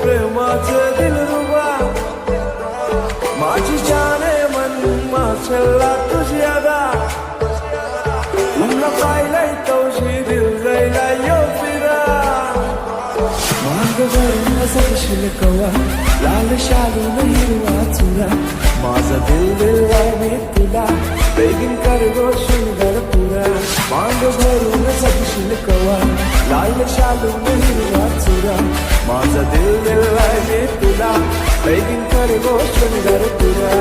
प्रेमाचे दिलरुबा माझी जाने मन माछला तुझी अदा तुला पाहिलंय तवशी दिल जायला यो फिरा मार्ग भरून असशील कवा लाल शालून हिरवा चुरा माझा दिल दिलाय मी तुला बेगीन कर गो सुंदर पुरा मांग भरून सजशील कवा लाल शालून हिरवा चुरा माझा दिल दिलाय मी तुला बेगीन कर गो सुंदर पुरा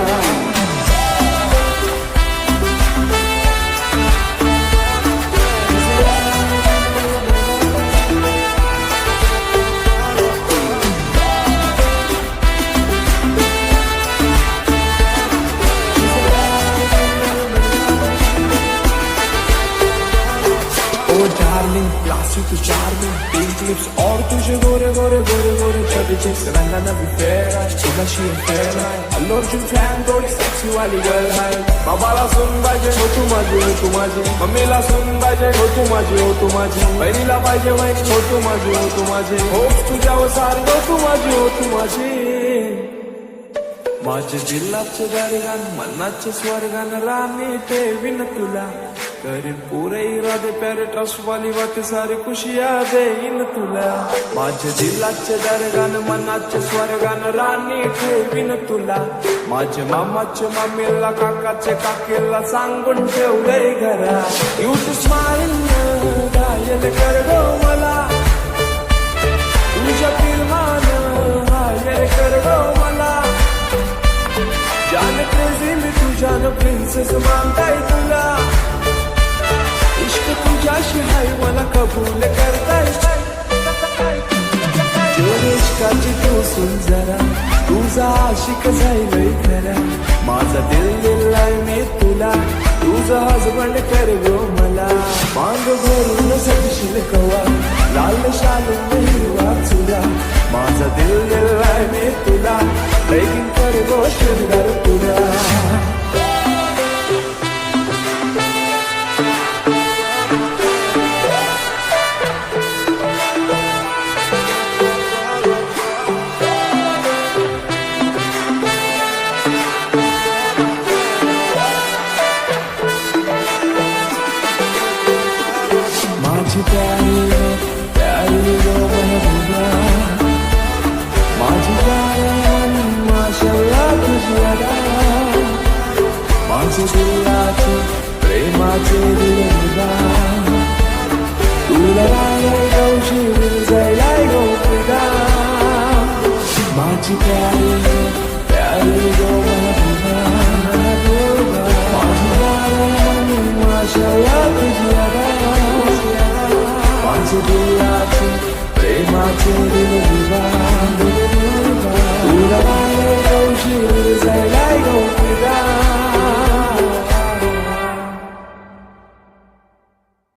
डार्लिंग क्लासी तू चार्मिंग पिंक लिप्स और तुझे गोरे गोरे गोरे गोरे छबी चिक्स रंगाना भी फेर आहे तुला शी फेर आहे अल्लू अर्जुन फॅन थोडी सेक्सी वाली गर्ल आहे बाबाला सुन पाहिजे हो तू माझी हो तू माझी मम्मीला सुन पाहिजे हो तू माझी हो तू माझी बहिणीला पाहिजे वहिनी हो तू माझी हो तू माझी हो तुझ्यावर सारी हो तू माझी हो तू माझी माझे दिलाचे दरगान मनाचे स्वर्गान राणी ठेवीन तुला करीन पुरे इरादे प्यारे ट्रस्ट वाली बातें सारी खुशियां देईन तुला माझे दिलाचे दरगान मनाचे स्वर्गान राणी ठेवीन तुला माझे मामाचे मामीला काकाचे काकीला सांगून ठेवलंय घरा यू टू स्माइल घायल कर गो मला तुझ्या फिल्मान घायल कर गो मला जान क्रेझी मी तुझ्यानं प्रिन्सेस मानताय तुला इश्क तुझ्याशी हाय मला कबूल करताय इश्काची तू सुन जरा तुझा आशिक जाईलय खरा माझा दिल दिलाय मी तुला तुझा हजबंड कर गो मला मांग भरून सजशील कवा लाल शालून हिरवा चुरा माझा दिल दिलाय मी तुला बेगीन कर गो सुंदर पुरा माझी प्यारी गो महबूबा माझी जान माशाल्लाह तुझी अदा माझे दिलाचे प्रेमाचे दिलरुबा तुला राहाय गौशी दिल जायलाय गो फिदा माझी प्यारी गो महबूबा माझी जान माशाल्लाह तुझी अदा माझे दिलाचे प्रेमाचे दिलरुबा तुला